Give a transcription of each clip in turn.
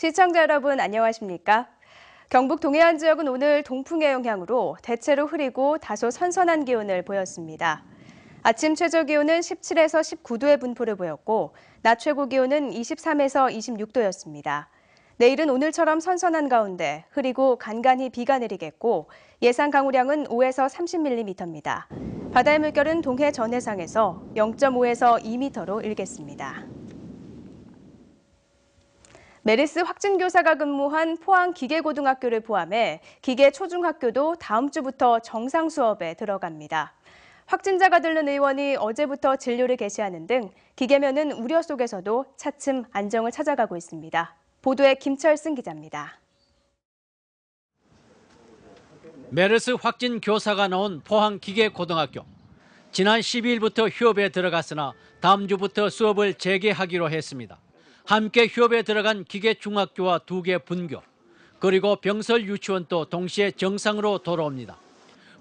시청자 여러분 안녕하십니까? 경북 동해안 지역은 오늘 동풍의 영향으로 대체로 흐리고 다소 선선한 기온을 보였습니다. 아침 최저 기온은 17에서 19도의 분포를 보였고 낮 최고 기온은 23에서 26도였습니다. 내일은 오늘처럼 선선한 가운데 흐리고 간간히 비가 내리겠고 예상 강우량은 5에서 30mm입니다. 바다의 물결은 동해 전해상에서 0.5에서 2m로 일겠습니다. 메르스 확진 교사가 근무한 포항 기계고등학교를 포함해 기계초중학교도 다음 주부터 정상 수업에 들어갑니다. 확진자가 들른 의원이 어제부터 진료를 개시하는 등 기계면은 우려 속에서도 차츰 안정을 찾아가고 있습니다. 보도에 김철승 기자입니다. 메르스 확진 교사가 나온 포항 기계고등학교. 지난 12일부터 휴업에 들어갔으나 다음 주부터 수업을 재개하기로 했습니다. 함께 휴업에 들어간 기계중학교와 2개 분교, 그리고 병설 유치원도 동시에 정상으로 돌아옵니다.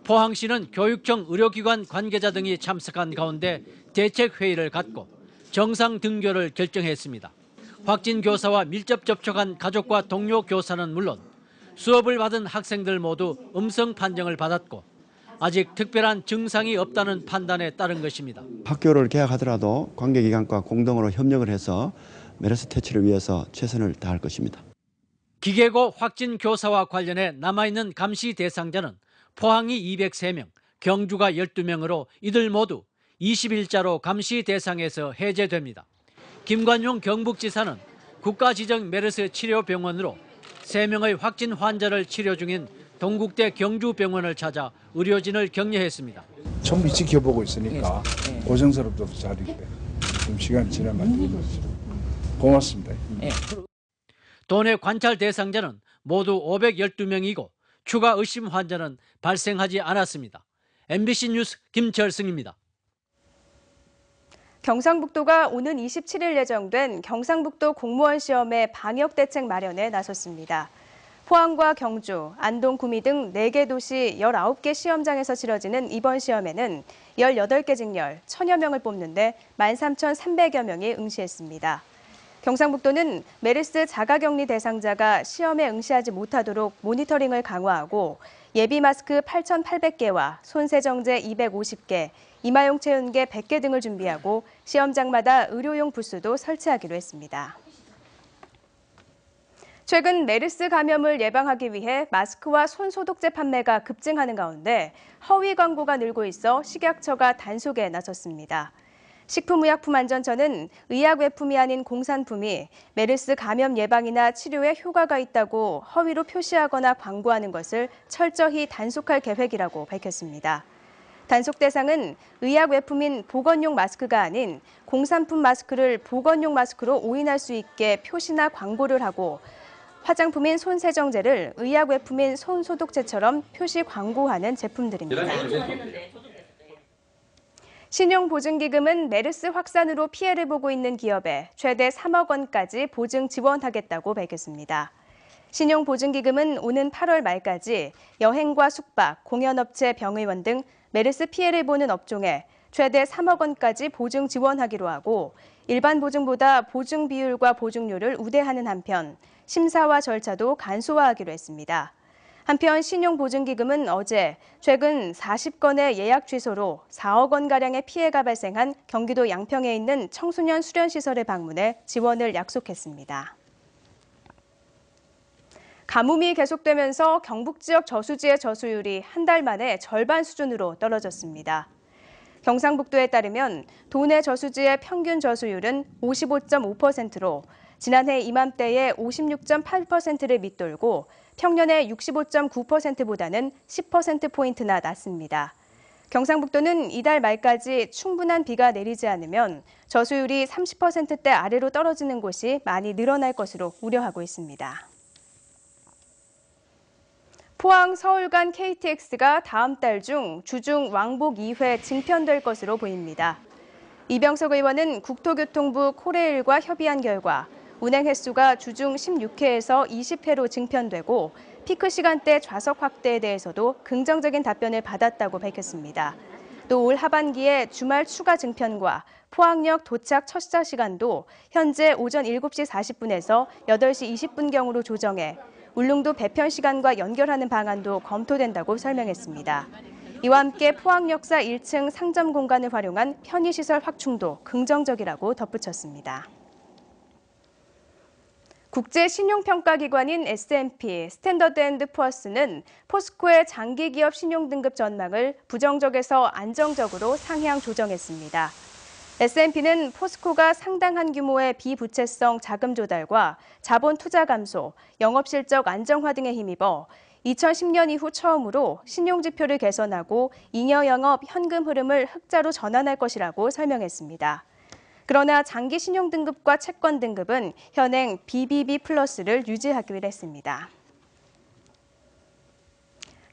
포항시는 교육청 의료기관 관계자 등이 참석한 가운데 대책회의를 갖고 정상 등교를 결정했습니다. 확진 교사와 밀접 접촉한 가족과 동료 교사는 물론 수업을 받은 학생들 모두 음성 판정을 받았고 아직 특별한 증상이 없다는 판단에 따른 것입니다. 학교를 개학하더라도 관계기관과 공동으로 협력을 해서 메르스 퇴치를 위해서 최선을 다할 것입니다. 기계고 확진 교사와 관련해 남아있는 감시 대상자는 포항이 203명, 경주가 12명으로 이들 모두 20일자로 감시 대상에서 해제됩니다. 김관용 경북지사는 국가지정 메르스 치료병원으로 3명의 확진 환자를 치료 중인 동국대 경주병원을 찾아 의료진을 격려했습니다. 전부 지켜보고 있으니까 고생스럽도록 잘 있게 좀 시간 지나면 되겠습니다. 고맙습니다. 도내 관찰 대상자는 모두 512명이고 추가 의심 환자는 발생하지 않았습니다. MBC 뉴스 김철승입니다. 경상북도가 오는 27일 예정된 경상북도 공무원 시험의 방역 대책 마련에 나섰습니다. 포항과 경주, 안동, 구미 등 4개 도시 19개 시험장에서 치러지는 이번 시험에는 18개 직렬 1000여 명을 뽑는데 13,300여 명이 응시했습니다. 경상북도는 메르스 자가격리 대상자가 시험에 응시하지 못하도록 모니터링을 강화하고 예비 마스크 8,800개와 손세정제 250개, 이마용 체온계 100개 등을 준비하고 시험장마다 의료용 부스도 설치하기로 했습니다. 최근 메르스 감염을 예방하기 위해 마스크와 손소독제 판매가 급증하는 가운데 허위 광고가 늘고 있어 식약처가 단속에 나섰습니다. 식품의약품안전처는 의약 외품이 아닌 공산품이 메르스 감염 예방이나 치료에 효과가 있다고 허위로 표시하거나 광고하는 것을 철저히 단속할 계획이라고 밝혔습니다. 단속 대상은 의약 외품인 보건용 마스크가 아닌 공산품 마스크를 보건용 마스크로 오인할 수 있게 표시나 광고를 하고 화장품인 손세정제를 의약 외품인 손소독제처럼 표시 광고하는 제품들입니다. 신용보증기금은 메르스 확산으로 피해를 보고 있는 기업에 최대 3억 원까지 보증 지원하겠다고 밝혔습니다. 신용보증기금은 오는 8월 말까지 여행과 숙박, 공연업체, 병의원 등 메르스 피해를 보는 업종에 최대 3억 원까지 보증 지원하기로 하고 일반 보증보다 보증 비율과 보증료를 우대하는 한편 심사와 절차도 간소화하기로 했습니다. 한편 신용보증기금은 어제 최근 40건의 예약 취소로 4억 원가량의 피해가 발생한 경기도 양평에 있는 청소년 수련시설을 방문해 지원을 약속했습니다. 가뭄이 계속되면서 경북 지역 저수지의 저수율이 한 달 만에 절반 수준으로 떨어졌습니다. 경상북도에 따르면 도내 저수지의 평균 저수율은 55.5%로 지난해 이맘때의 56.8%를 밑돌고 평년의 65.9%보다는 10%포인트나 낮습니다. 경상북도는 이달 말까지 충분한 비가 내리지 않으면 저수율이 30%대 아래로 떨어지는 곳이 많이 늘어날 것으로 우려하고 있습니다. 포항 서울 간 KTX가 다음 달 중 주중 왕복 2회 증편될 것으로 보입니다. 이병석 의원은 국토교통부 코레일과 협의한 결과 운행 횟수가 주중 16회에서 20회로 증편되고 피크 시간대 좌석 확대에 대해서도 긍정적인 답변을 받았다고 밝혔습니다. 또 올 하반기에 주말 추가 증편과 포항역 도착 첫차 시간도 현재 오전 7시 40분에서 8시 20분경으로 조정해 울릉도 배편 시간과 연결하는 방안도 검토된다고 설명했습니다. 이와 함께 포항역사 1층 상점 공간을 활용한 편의시설 확충도 긍정적이라고 덧붙였습니다. 국제신용평가기관인 S&P 스탠더드앤드푸어스는 포스코의 장기기업 신용등급 전망을 부정적에서 안정적으로 상향 조정했습니다. S&P는 포스코가 상당한 규모의 비부채성 자금 조달과 자본 투자 감소, 영업실적 안정화 등에 힘입어 2010년 이후 처음으로 신용지표를 개선하고 잉여 영업 현금 흐름을 흑자로 전환할 것이라고 설명했습니다. 그러나 장기 신용등급과 채권 등급은 현행 BBB 플러스를 유지하기로 했습니다.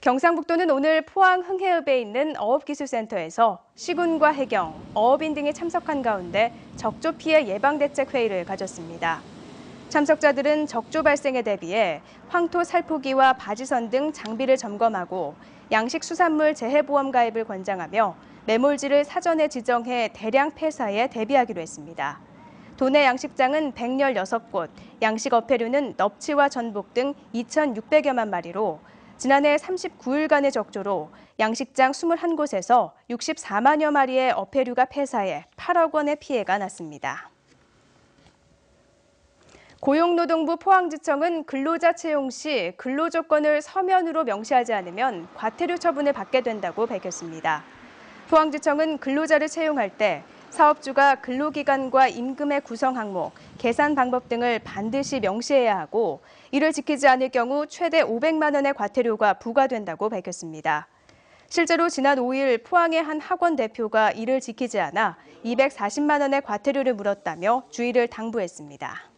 경상북도는 오늘 포항 흥해읍에 있는 어업기술센터에서 시군과 해경, 어업인 등이 참석한 가운데 적조 피해 예방대책 회의를 가졌습니다. 참석자들은 적조 발생에 대비해 황토 살포기와 바지선 등 장비를 점검하고 양식수산물 재해보험 가입을 권장하며 매몰지를 사전에 지정해 대량 폐사에 대비하기로 했습니다. 도내 양식장은 116곳, 양식 어패류는 넙치와 전복 등 2,600여만 마리로 지난해 39일간의 적조로 양식장 21곳에서 64만여 마리의 어패류가 폐사해 8억 원의 피해가 났습니다. 고용노동부 포항지청은 근로자 채용 시 근로조건을 서면으로 명시하지 않으면 과태료 처분을 받게 된다고 밝혔습니다. 포항지청은 근로자를 채용할 때 사업주가 근로기간과 임금의 구성 항목, 계산 방법 등을 반드시 명시해야 하고 이를 지키지 않을 경우 최대 500만 원의 과태료가 부과된다고 밝혔습니다. 실제로 지난 5일 포항의 한 학원 대표가 이를 지키지 않아 240만 원의 과태료를 물었다며 주의를 당부했습니다.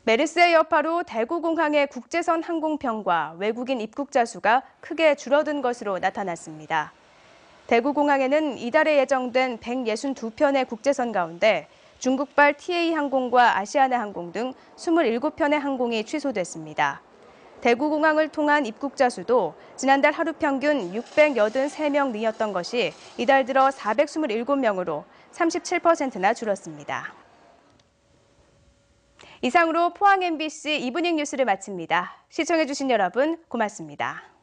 메르스의 여파로 대구공항의 국제선 항공편과 외국인 입국자 수가 크게 줄어든 것으로 나타났습니다. 대구공항에는 이달에 예정된 162편의 국제선 가운데 중국발 TA 항공과 아시아나항공 등 27편의 항공이 취소됐습니다. 대구공항을 통한 입국자 수도 지난달 하루 평균 683명 늘었던 것이 이달 들어 427명으로 37%나 줄었습니다. 이상으로 포항 MBC 이브닝 뉴스를 마칩니다. 시청해주신 여러분 고맙습니다.